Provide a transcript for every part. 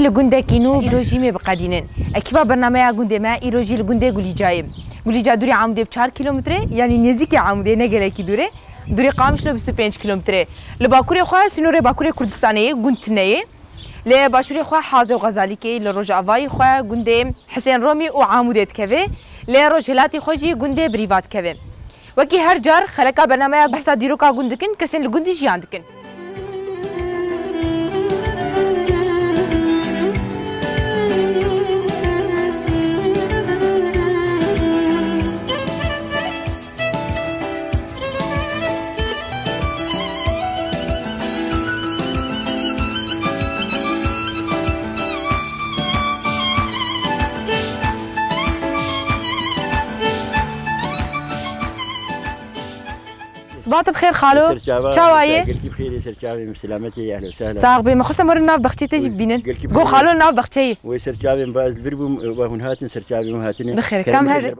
لجنده كينو إيروجي مي بقدينن أكيبا برنامج جنده ما إيروجي لجنده قولي جا دوري عمودي ب4 كيلومتر يعني نزيك عمودي نقله كي دوري قامش له 25 كيلومتر لباكوري خوا سنوري باكوري كردستانية جنتنية لباشوري خوا حازو غزالي كي لروج أفاي خوا جنده حسين رومي وعمودي كذا لروج هلاتي خوجي جنده بريفات كذا وكي هر جار خلقا برنامج بحث ديروكا جندكن كسن لجندي جي عندكن صباح بخير خالو شاوايه قلتي بخير سرچاوي مسلامتي اهلا وسهلا صاحبي ما خصم مر ناف بختي تجي بينن جو خالو ناف بختي وسرچاوي باز بربو وهن هاتن سرچاوي وهاتن بخير كم هذا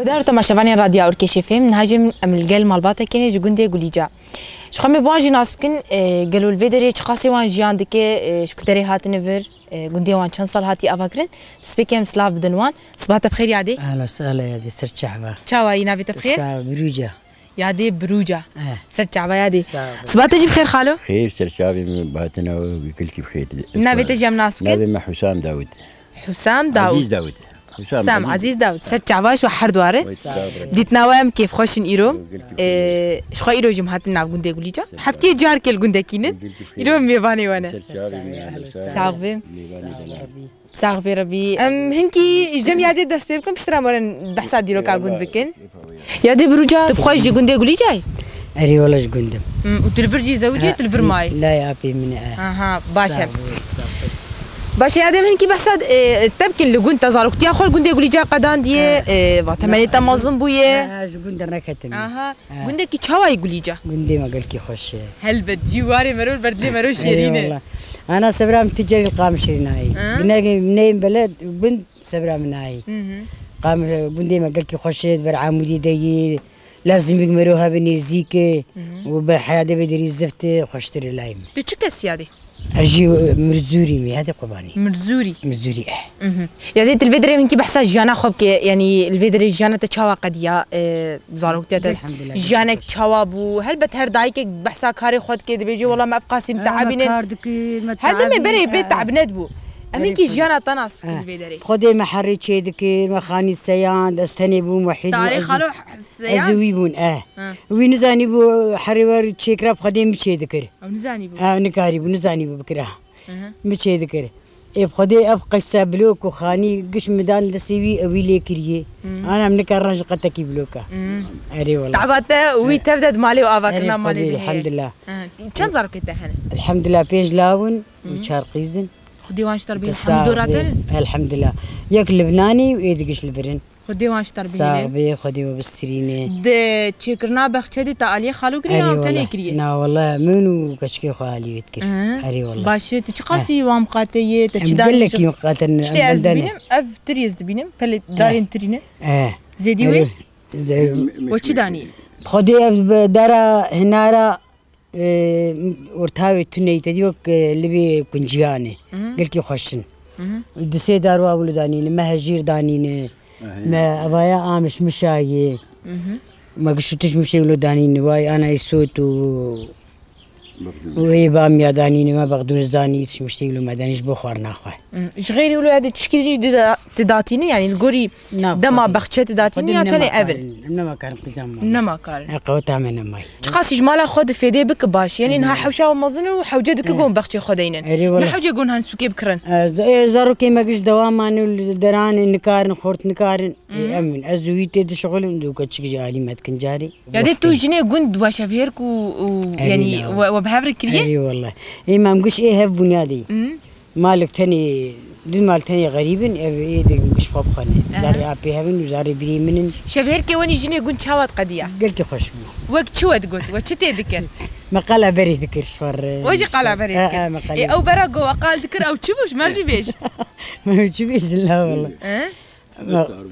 دار تماشافاني راديو أوركيشي فيم نهاجم أملقال مالباتا كيني جوندي قوليجا شخمي بوانجي ناسبكن قالوا الفيدري شخاصي وان جيان دكي شكتري هات نفر جوندي وان كان صال هاتي أفكرن سبيكيم سلاف بدنوان صباح بخير يا دي أهلا وسهلا يا دي سرچعبا شاواي نافي بخير بروجا يا دي بروجا سرچعبا يا دي صباح تجي بخير خالو خير سرچاوي باتنا وقلتي بخير نافي تجي مناسبكن نافي مع حسام داود عزيز داود حسام عزيز داود سرچعباش وحر دواره بديت ناوام كيف خوشن إيرو شخوا إيرو جمهات الناف جندي قوليجا حفتي جار كل جندي كينن إيرو ميباني وانا صاحبي ربي هنكي جميع دست بكم بشترى مرن دحسا ديرو كاغون بكن يا دي بروجا تبخوش جي جندي قوليجا أري ولا جندم وتلفرجي زوجي تلفر ماي لا يا أبي من أها باشا باش يا دم هنكي بحسد تبكن لجون تزارك تيا خال جندي يقولي جا قدان ديه واتمنى تمازن بويه جندي ركتم اها جندي كي شوا يقولي جا جندي ما قال كي خوش هل بتجواري مرول بردلي مرول شيرينه انا سبرام تجري القام شيريناي بناقي منين بلد بنت سبرام مناي قام جندي ما قال كي خوش برعمودي دي لازم يمروها بنيزيك وبحياة بدري زفت خوشتري لايم تشكى سيادي أجي مرزوري مي هذا قباني مرزوري يا ديت الفيدري من كي بحسها جانا خب يعني الفيدري جانا تشاوا قديا زاروك تاتا جانا تشاوا بو هل بتهر دايك بحسها كاري خد كده بيجي والله ما أبقى سيم تعبين هذا ما بري بيت تعبنات بو أمين كي جانا تناص في الفيدري خدي محري شيدك مخاني السيان دستني بو وحيد تعالي خلو سيان أزوي بون وين زاني بو حريور شيكراب خدي مشي ذكر أو نزاني بو نكاري بو نزاني بو بكره مشي ذكر بخدي أبقى سابلوك وخاني قش مدان لسوي أوي ليكريه أنا من كرنج قتكي بلوكا أري والله تعبت ويتبدد مالي وأفكرنا مالي الحمد لله كم زارك أنت هنا الحمد لله بيج لاون وشار قيزن خدي وانش تربية حمدوراتن الحمد لله ياك لبناني ويدقش لبرن خدي وانش تربية صاحبي خدي وبسترينه ده تشكرنا بختدي تعالي خالو كريه أو تاني كريه نا والله منو كشكي خالي بتكر أري والله باش تشقاسي وام قاتية تشدان لك يوم قاتن بلدنا أف تريز دبينم بل دارين ترينه زيدي وين وش داني خدي أف دارا هنارا ورتاوي تني تديوك اللي كنجياني قال كي خوشن دسي داروا ولداني ما هجير دانينه ما أبايا مش مشاي ما قشتش مشي ولداني واي أنا يسوت وهي بام ياداني ما بقدر زاني إيش مشتيلو ما دانيش بخور ناخه. إيش غير يقولوا هذا تشكيل تداتيني يعني الجوري دما بخشة تداتيني يا تاني أفل. إنما كان قزام. إنما كان. قوتها من الماي. شخص يجماله خد في يدي بك باش يعني إنها حوشة ومظن وحوجدك يقوم بخشة خدينا. نحوجة يقول هنسوكي بكرن. زارو كي ما قش دوام مانو الدران نكارن خورت نكارن. أمين أزويت يد شغل ندوك تشجع علي ما تكنجاري. يعني تو جنيه جند وشافيرك يعني وبهافر كريه. أي والله. إيه ما مقش إيه هف بنيادي. مالك تاني دون مال تاني غريبن ايدك مش خاب خانه زاري ابي هبن وزاري بري منن شبهر كي وني جيني قنت شاوات قضيه قلت خوش وقت شو تقول وشتي ذكر مقالة بري ذكر شفر وجي قالها بري ذكر او براقو وقال ذكر او تشوفش ما جيبيش ما تشوفيش لا والله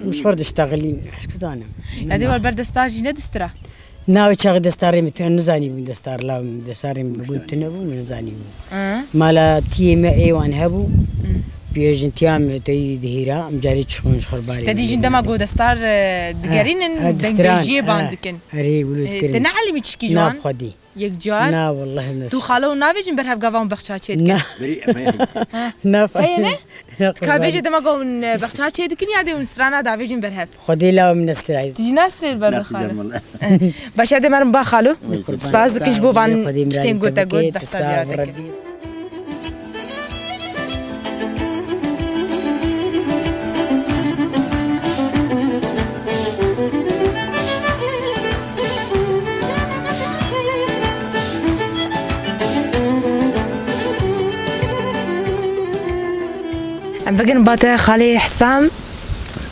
مش خرد اشتغلين ايش كنت انا هذه هو البرد ستاجي ندسترا ناوي شاغ دستاري نزاني من دستار لا دستاري قلت نبو نزاني مالا تيم ايوان هبو بيجن تيام تي دهيرا مجاري تشخون خرباري تدي جن دما جو دستار دقارين دنجي باندكن اري بلو تكرين تنعلم تشكي جوان ناب خدي يك جار نا والله الناس تو خالو نافيجن برهب قافون بخشاتشيت نا نا هينه كابيج دما جو من بخشاتشيت كن يادي ونسرانا دافيجن برهب خدي لا من استراي تجي ناس البرد خالو باش هذا مرم با خالو سباز دكش بو بان شتين قوتا قوت بحساب أم بقن باتا خالي حسام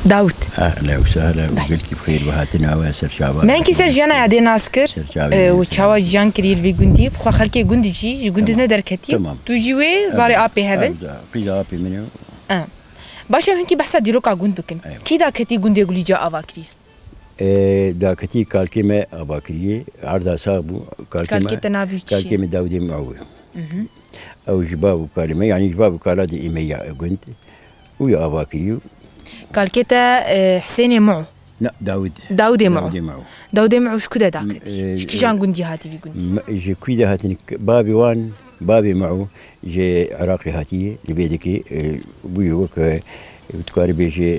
داود اهلا وسهلا وقلتي بخير وهاتنا واسر شعبان ما انكي سر جانا عادي ناسكر وتشاوا جان كريل في جندي بخوا خالكي جندي جي جندي ندر كتير توجيوي زاري ابي هبن في ابي منو باشا هنكي بحث ديروكا جندكن كي دا كتي جندي يقولي جا افاكري دا كتي كالكيما اباكري عرضا صابو كالكيما داودي معوي او جبابو كلمه يعني جبابو كالادي ايميا قلت ويا اباكريو كالكيتا حسيني معو لا داودي معو شو كده داكت شكي جان قندي هاتي في قندي جي كيدا هاتني بابي وان بابي معو جي عراقي هاتي لبيدكي بوي وك بتكاري بيجي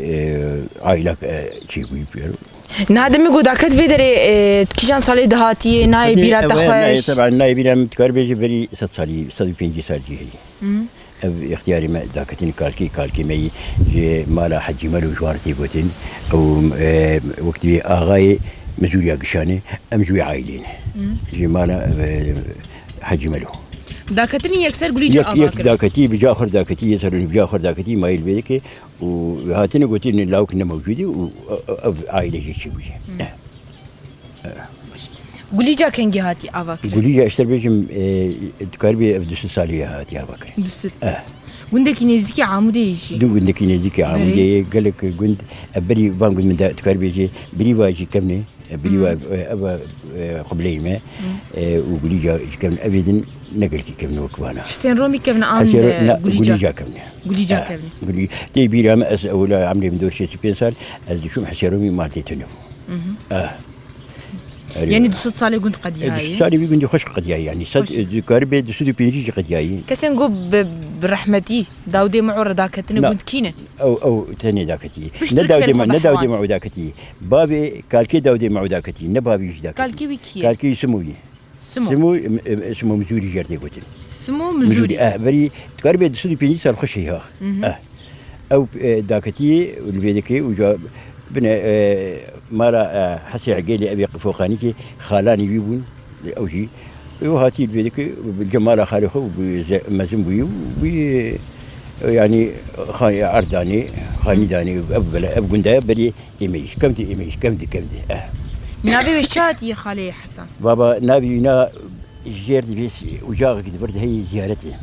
عائلة شي بوي بيرو نادم يقول داكت في دري كيجان صالي دهاتي ناي بيرات تخوش طبعا ناي بيرات بتكاري بيجي بري 6 صالي 150 صال جي هي اختياري ما داكتين كالكي مي جي مالا حجي مالو جوارتي قوتين او وقت بي اغاي مزوريا قشاني ام جوي عايلين جي مالا حجي مالو داكتني يكسر قولي جا يك داكتي بجا اخر داكتي يسرني بجا اخر داكتي مايل بيدك وهاتني قوتين لو كنا موجودين وعائله جي شوي قولي جا كنجي هاتي افاكر قولي جا اشتر بيجم تكاربي بدوس صاليه هاتي افاكر دوست قندك نيزكي عمودي يجي دو قندك نيزكي عمودي قال لك قند بري بان قند من تكاربي جي بري واجي كمني بري ابا قبلي ما وقولي جا كمن ابدا نقلكي كمن وكوانا حسين رومي كمن ام قولي جا كمن قولي جا كمن قولي تي بيرا ما ولا عمري من دور شي سبيسال از شو حسين رومي مالتي تنو يعني دوسوت صالي قند قد ياي صالي بيقول خوش قد ياي يعني صد كاربي دوسوت بينجي قد ياي كسين قو برحمتي داودي معور داكتني قند كينن او تاني داكتي نداودي مع داكتي بابي كالكي داودي مع داكتي نبابي داكتي كالكي ويكي كالكي سموي سمو مزوري جرتي قلت سمو مزوري بري كاربي دوسوت بينجي صار خوشيها او داكتي والبيدكي وجا بنا مالا حسي عقيلي ابي فوقانيكي خالاني بيبون او شيء وهاتي بيدك بالجمال خالخو بمزم بيو يعني خاني عرداني خاني داني اب قندا بري ايميش كمتي نابي بشات يا خالي حسن بابا نابي نا جير بيس وجاغك برد هي زيارتي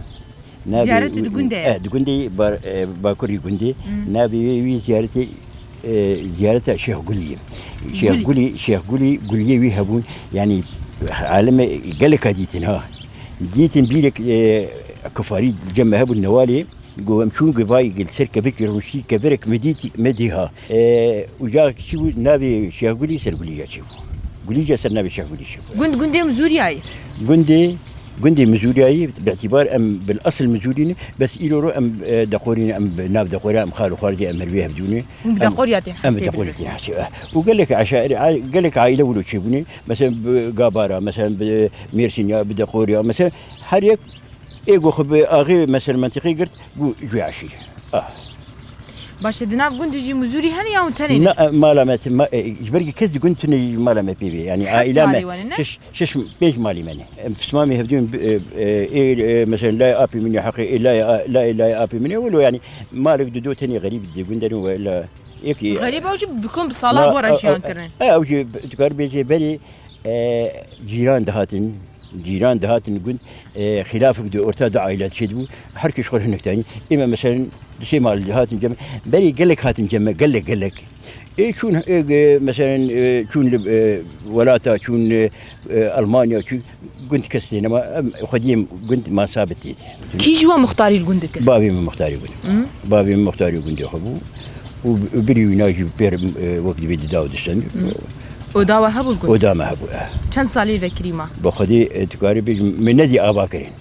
زيارتي دقندي دقندي باكوري قندي نابي زيارتي زيارة شيخ قولي شيخ قولي ويهبون يعني عالم قال لك ديتنا ديتن بيلك كفاريد جمع هبو النوالي جو مشون قفاي قل سر كفكر روشي كفرك مديها وجاك شو نبي شيخ قولي سر قولي جا شوفو قولي جا سر نبي شيخ قولي شوفو قندي مزورياي قندي مزورياي باعتبار ام بالاصل مزورين بس يلورو ام دقورين ام ناب دقورين ام خالو خارجي ام مربيه بدوني دقورياتين ام دقورياتين حسي وقال لك عشائر قال لك عائله ولو تشيبوني مثلا بقاباره مثلا بميرسينيا بدقوريا مثلا حريك ايغو خب اغي مثلا منطقي قلت جو عشير باشه دناف گوند جی مزوری هن یا تنین لا مالامات ما جبرك كز كنتني مالامات بيبي يعني عائله ما شش بيج مالي مني بسمامي هبدون مثلا لا ابي مني حقي لا ابي مني ولو يعني مالك دودو تاني غريب دي قندرو ولا يكي غريب اوجي بكون بصلاه ورا شيان كرن اوجي تقار بيجي بري جيران دهاتن قلت خلاف بدو ارتاد عائلات شدو حركة شغل هناك تاني اما مثلا شيء مال دهاتن جمع بري قال لك هاتن جمع قال لك إيه شون مثلا شون ولاتا شون المانيا شون قلت كسينا ما قديم قلت ما ثابت كي جوا مختاري الجندك بابي من مختاري قلت خبو وبري يناجي بير وقت بيد داود السن وداوا هبو الجند وداما هبو كم صالي بكريمة بخدي تقارب من نادي اباكرين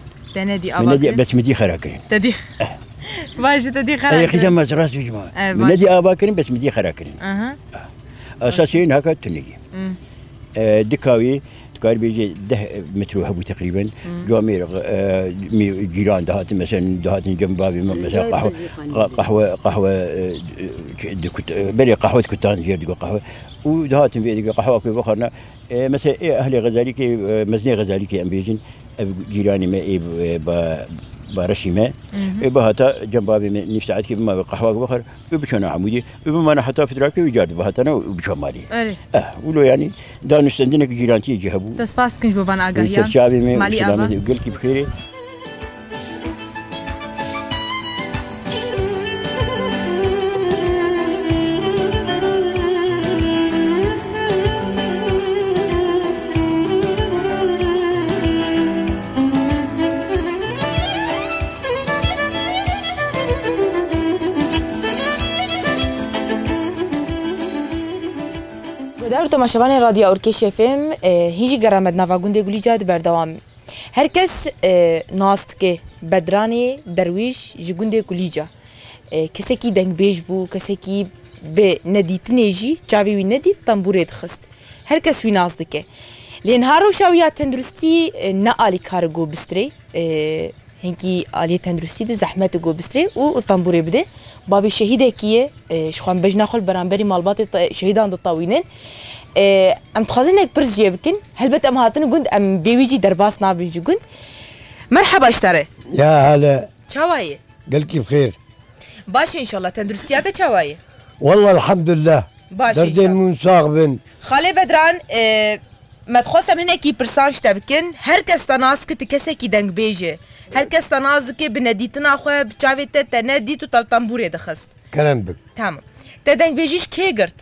بس مدي خراكرين تدي باش تدي خراكرين اي خدمه مزراس يا جماعه من نادي اباكرين بس مدي خراكرين اساسيين هكا تني دكاوي تقارب يجي 10 متر هبو تقريبا جوامير جيران دهات مثلا دهات جنب بابي مثلا قهوه بري قهوه كتان جير قهوه ودهات في قهوه في بخرنا مثلا اهل غزاليكي مزني غزاليكي ام بيجن جيراني ما برشي ما بهاتا جنب بابي نفتعت كيف ما قهوه بخر وبشنا عمودي وبما انا حتى في دراكي وجاد بهاتنا وبشو مالي ولو يعني دانو استندنك جيرانتي جهبو تسباس كنج بوفان اغايا مالي ابا قلت كي بخير تماشاوان رادیو اورکش اف ام هیچ گرامد نواگونده گلی جاد بردوام هر کس ناست که بدرانی درویش جگونده گلی جا کسی کی دنگ بیج بو کسی کی به ندیت نیجی چاوی وی ندیت تنبوره دخست هر کس وی ناست که لین هارو شاویا تندرستی نه آلی کار گو بستری هنگی آلی تندرستی ده زحمت گو بستری و تنبوره بده بابی شهیده کیه شخوان بجنا خل برانبری مالبات شهیدان دطاوینن ام تخازنك برز جيبكن هلبت ام هاتن قند ام بيويجي درباس نابيجي قند مرحبا اشتري يا هلا شوايه قلت بخير باش ان شاء الله تندرستياته شوايه والله الحمد لله باش دردين منصاغبن خالي بدران ما تخوص من هيك برسانش تبكن هر كس تناس كي تكسي كي دنگ بيجي هر كس تناس كي بنديتنا خو بچاويت تنديت وتلطنبوري دخست كلام بك تمام تدنگ بيجيش كي قرت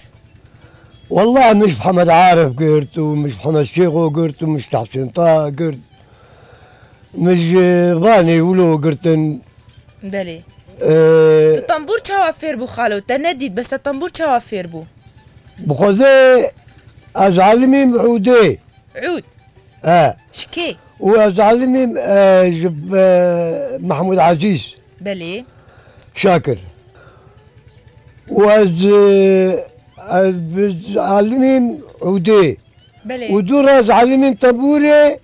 والله مش محمد عارف قرت ومش محمد شيخو قرت ومش تحسين طه قرت مش باني ولو قرتن بلي الطنبور شوافير بو خالو تنديت بس الطنبور شوافير بو بخذي ازعلمي عودي عود شكي وازعلمي جب محمود عزيز بلي شاكر واز علمين عودي بلي ودور علمين طابوري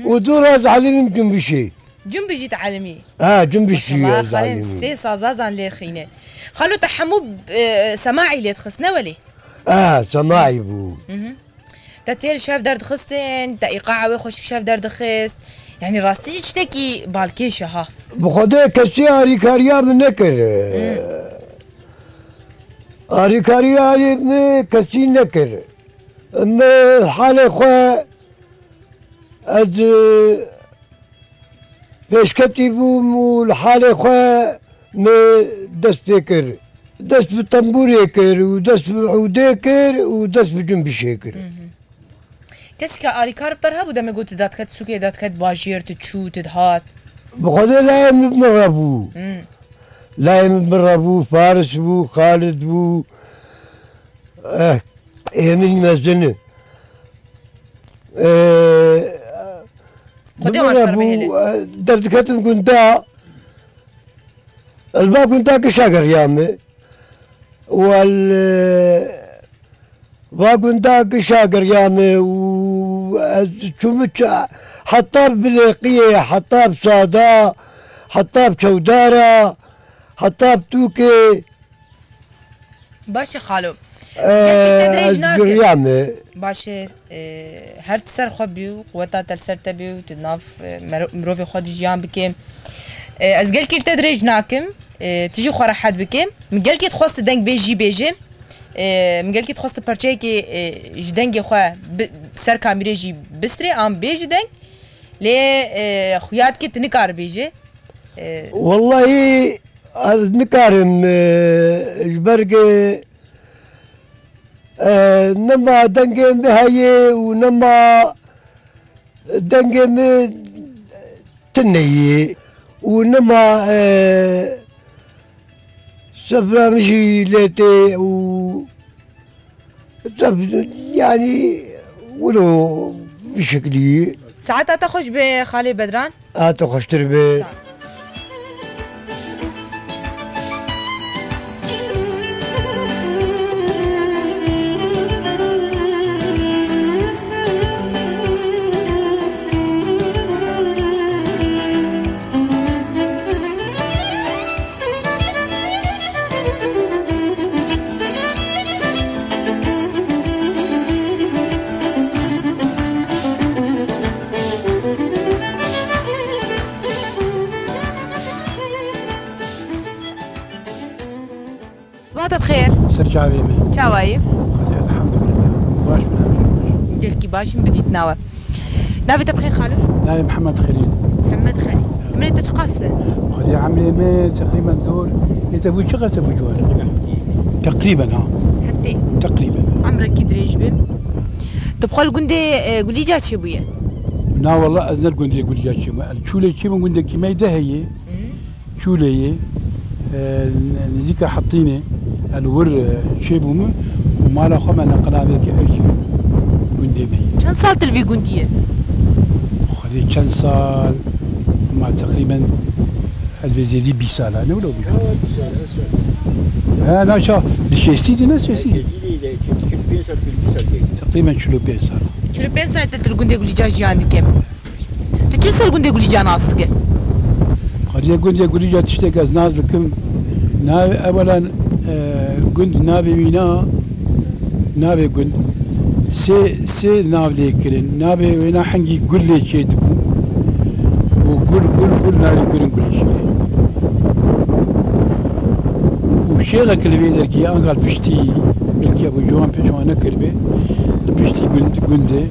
ودور علمين جنبشي جنبشي تعلمي جنبشي ما خالي سي صازازان لي خينه خلو تحمو سماعي اللي تخصنا ولي سماعي بو تتيل شاف درد خستين تا ايقاع وخش شاف درد خس يعني راستي تشتكي بالكيشه ها بخدا كسي اريكاريا من نكر اريكاريا من كسي نكر ما حالي خو از فيش كتبو مول حالي خو ما دست فكر دست في الطنبور يكر ودست في عودي كر ودست في جنب شيكر كسكا اريكار بترها بودا ما قلت ذات كت سوكي ذات كت باجير تشو تدهات بخذ لا من رابو لا من رابو فارس بو خالد بو من مزنه خدي ماشتر بهله درت كتن كنتا الباب كنتا كشاكر يامي كنتا كشاكر يامي وشمت حطاب بليقية حطاب صادا حطاب شودارة حطاب توكي باشه خالو جريان باشه هر سر خو بیو قوتا تل سر تبیو تناف مروفي خود جیان بکم از گل کی تدریج ناکم تجي خو راحت بکم مگل کی تخواست دنگ بیجی بیجم مگل کی تخواست پرچه کی جدنگ خو سر کامیره جی بستری ام بیج دنگ لی خویات کی تنکار بیجه والله نكارم جبرق نما دنجم بهاي ونما دنجم تنيي ونما سفرة مشي ليتي و يعني ولو بشكلي ساعات تخش بخالي بدران تخش تربي صباحك بخير سرجع بيمي شاواي الحمد لله باش من جلكي باش بديت ناوى نافي بخير خالد ناوي محمد خليل من تتقاسى خذي عمري ما تقريبا دول يتبوي شغل تبوي جوال تقريبا حتى تقريبا عمرك كدريج بم تبقى قندي قولي جات شي بويا نا والله أزنر قندي قولي جات شي شولي شي من قندي كيما يدهي شولي نزيكا حطيني الور شيبوم وما لا خما نقلا بك ايش قندي مي كم صار تلفي قنديه خذي كم صار ما تقريبا الفيزيدي بيسال انا ولا انا شو دشيستي ناس شيء تقريبا شلو بيسال شلو بيسال تلقندي قولي جاجي عندك تشسل قندي قولي جانا استك خذي قندي قولي جا تشتاق از نازلكم نابي اولا قند نابي وينا نابي قند سي نابي ذكرن نابي وينا حنجي قل لي شيء تكون وقل نابي قل كل شيء وشيغك اللي بيدرك يا انقل بشتي ملكي ابو جوان بيجوانا كربي بشتي قندي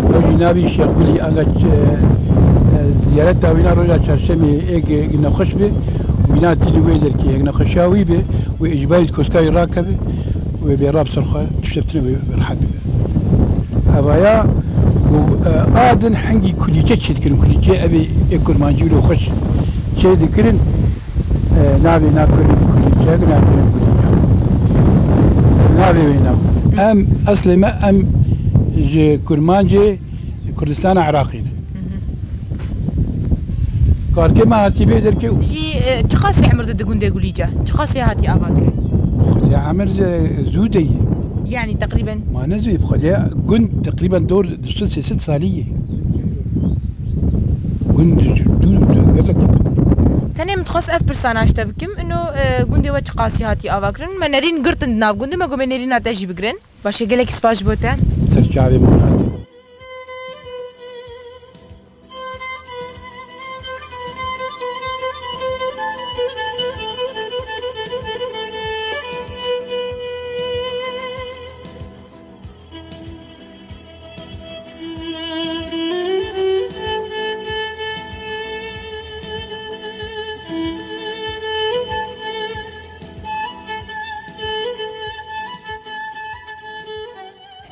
وجي نابي شيخ قولي انقل زيارتها وينا رجع شرشمي ايك نخشبه وينا تيلي ويزر كي نخشاوي به واجبايز كوسكاي راكبه وبيراب سرخه تشتبتنا برحب به هوايا وادن حنجي كل جيت كن كل جي ابي يكون مانجولو خش شيء ذكرن نابي ناكل كل جي ناكل كل نابي وينا ام اصلي ما ام كرمانجي كردستان عراقي قال كما هاتي بيدر كيو جي تقاسي عمر ضد قندي قولي جا تقاسي هاتي اباك خذي عمر زودي يعني تقريبا ما نزوي خذي قند تقريبا دور درست 6 ساليه قند قال لك ثاني متخصص اف برساناج تبكم انه قندي وجه قاسي هاتي اباكرن ما نرين قرتن ناف قندي ما قوم نرين نتاجي بقرن باش قال لك سباج بوتا سرجعي من هاتي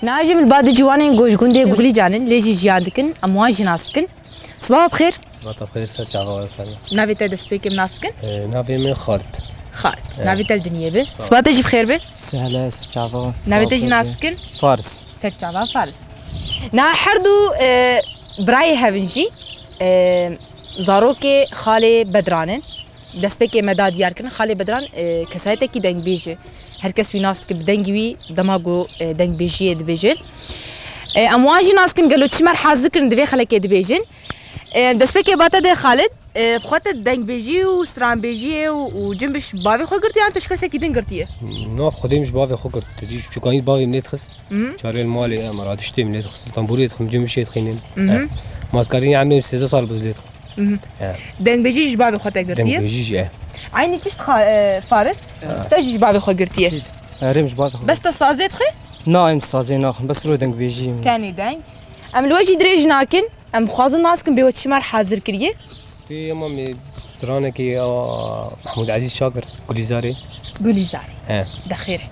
ناجم البعض جوانين جوج قندي قولي جانن ليجي جيادكن امواج ناسكن صباح بخير صباح بخير سرجع نافي تدس بيك مناسبكن نافي من خالد نافي تل دنيا به صباح تجي بخير به سهلا سرجع نافي تجي ناسبكن فارس سرجع فارس نا حردو براي هافنجي زاروكي خالي بدرانن دس بيك مداد ياركن خالي بدران كسايته كي دنگ بيجي هر کس ویناست که بدنگی دماغو دنگ بیشی دبیجن. امواجی ناس کن گلو چمر حاضر کن دوی خلک دبیجن. دست که باتا ده خالد بخاطر دنگ بيجي وستران بيجي وجنبش بافي خو قرتي انت شكاسه كيدين قرتيه نه خودی مش باوی خو کرد تدیش چون کانی باوی منیت خست چاره المالی مراد اشتی منیت خست تنبوریت خم جنبش خینن ما تكارين عملوا 6 صار بزليت دنگ بيجي بافي خو قرتيه دنگ بيجي عيني تشت فارس تجي بافي خو قرتيه ريمش باوي بس تصازيت خي نايم صازي ناخن بس رو دنگ بيجي كاني دنگ ام الوجه دريج ناكن ام خوازن ناسكن بيوت شمار حاضر كريه في مامي سترانه كي محمود عزيز شاكر قولي زاري دخيره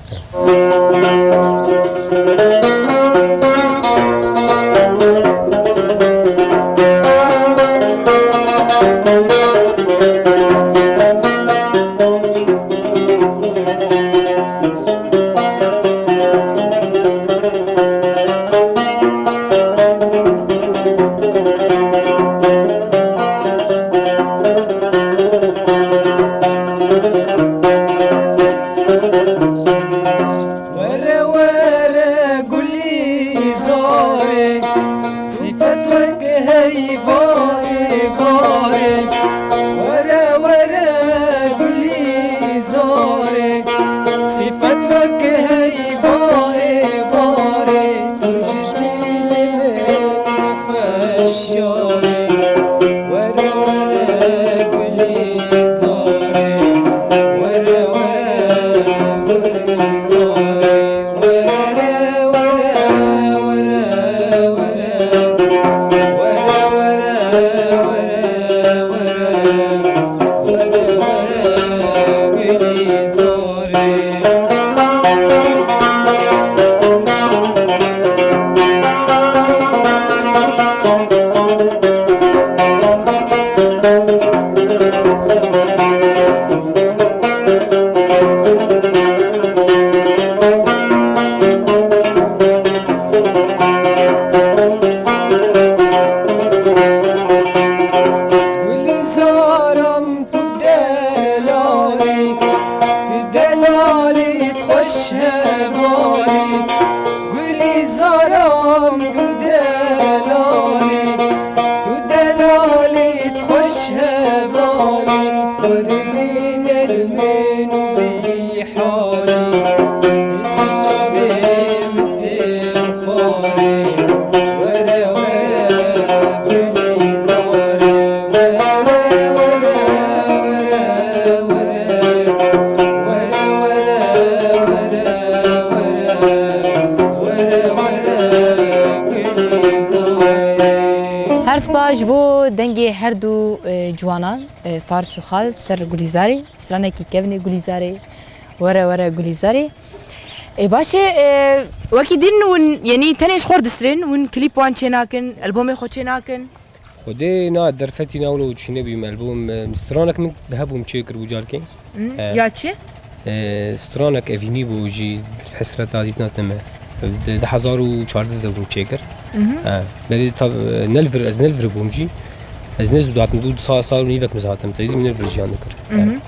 بو دنگی هر دو جوانان فارس و خالد سر گلیزاری استرانه کی کبنی گلیزاری ورا گلیزاری باشه وکی دین ون یعنی تنش خورد سرین ون کلیپ وان چناکن البوم خو چناکن خدي نا درفتي ناولو تشيني بي البوم استرانك من بهبوم تشيكر وجاركين يا تشي استرانك افيني بوجي حسرة تازيتنا تما ده 1400 بوم تشيكر بلي طب نلفر از نلفر بومجي از نزدوات ندود صار نيفك مزاتم تيدي من نلفر جان ذكر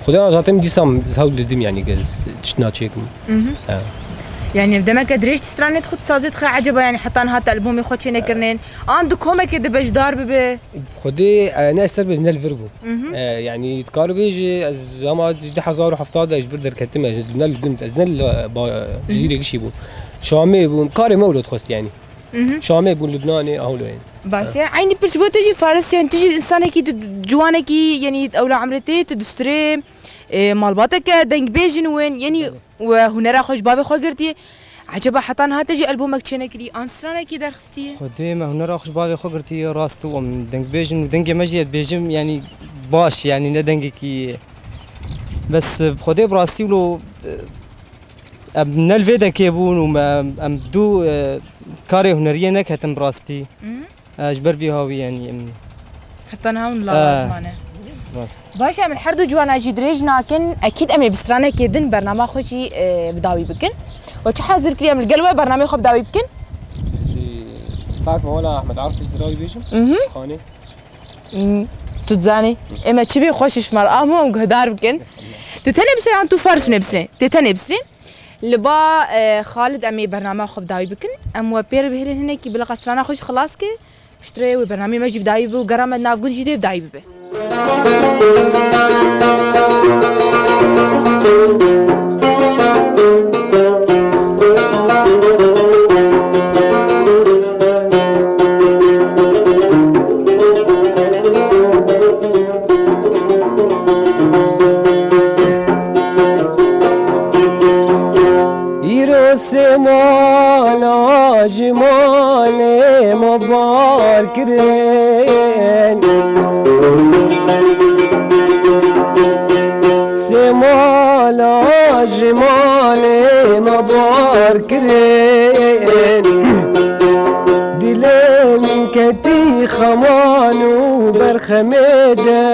خدي زاتم دي سام زهول دم يعني جز تشنا تشيكم يعني بدمك دريش تستراني تخد سازت خي عجبه يعني حتى انا هات البومي خد شي نكرنين عندك هما كده بجدار ببي خدي انا استر بز نلفر بو يعني تقارو بيجي زعما دي 1070 اجبر در كتم نل قمت ازنل جيري شي بو شامي بو قاري مولود خص يعني شامي بو لبناني اهولو يعني باشا عيني برشبو تجي فارس يعني تجي انسانه كي جوانه كي يعني اولا عمرتي تدستري مالباتك دنگ بيجن وين يعني وهنرا خوش بابي خو قرتي عجبه حتى انها تجي البومك تشنكري انسرانه كي درختي خدي ما هنرا خوش بابي خو قرتي راستو ام دنگ بيجن ودنگ مجيت بيجم يعني باش يعني ندنگ كي بس خدي براستي ولو ام نلفيدا كيبون وما ام دو كاري هنريه نكهتم براستي اجبر فيها يعني حتى انها لا زمانه باشا من حردو جوانا جدريج ناكن اكيد امي بسترانه كيدن برنامج خوشي بداوي بكن وش حاضر كريا من القلوه برنامج خو بداوي بكن تعرف ولا احمد عارف ايش دراوي بيجم خاني تزاني اما تشبي خوشش مرامو مقدار بكن تتنبسي عن تو فارس نبسي تتنبسي لبا خالد امي برنامج خو بداوي بكن ام وبير بهلن هناك بلا قصرانه خوش خلاص كي اشتري وبرنامج ماجي بداوي بو قرامه نافقون جدي بداوي بي سمالا جمال مباركرين سمالا جمال مباركرين دلم كتي خمان وبرخمده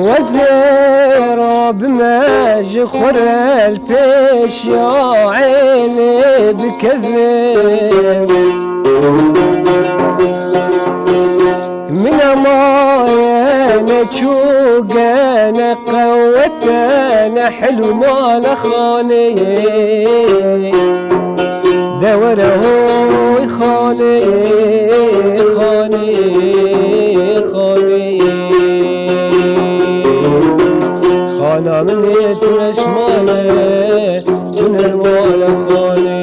وزيرة بماج خور الفيش يا عيني بكذب من مايا تشوق انا قوت انا حلو مال خاني دوره خاني خاني خاني خانا مني تنشمالي من المال خاني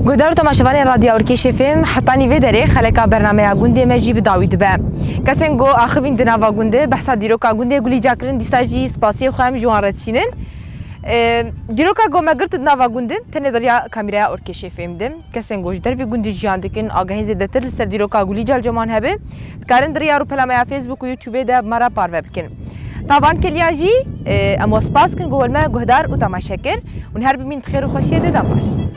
گودار تماشاوان رادیو اورکیش فیلم حتانی و داره خلکا برنامه گونده مجیب داوید به کسین گو آخرین دنوا گونده بحث دیروکا گونده گلی جاکرین دیساجی سپاسی خواهم جوان رتشینن دیروکا گو مگرت دنوا گونده تنه دریا کامیرا اورکیش فیلم دم کسین گوش در وی گونده جیان دکن آگاهی زده تر سر دیروکا گلی جال جمان هبه کارن دریا رو پلامه فیسبوک و یوتیوب ده مرا پارو بکن طبعا کلیاجی اما سپاس کن گول ما گهدار و تماشا کر و هر بمین خیر و خوشیه ده دامش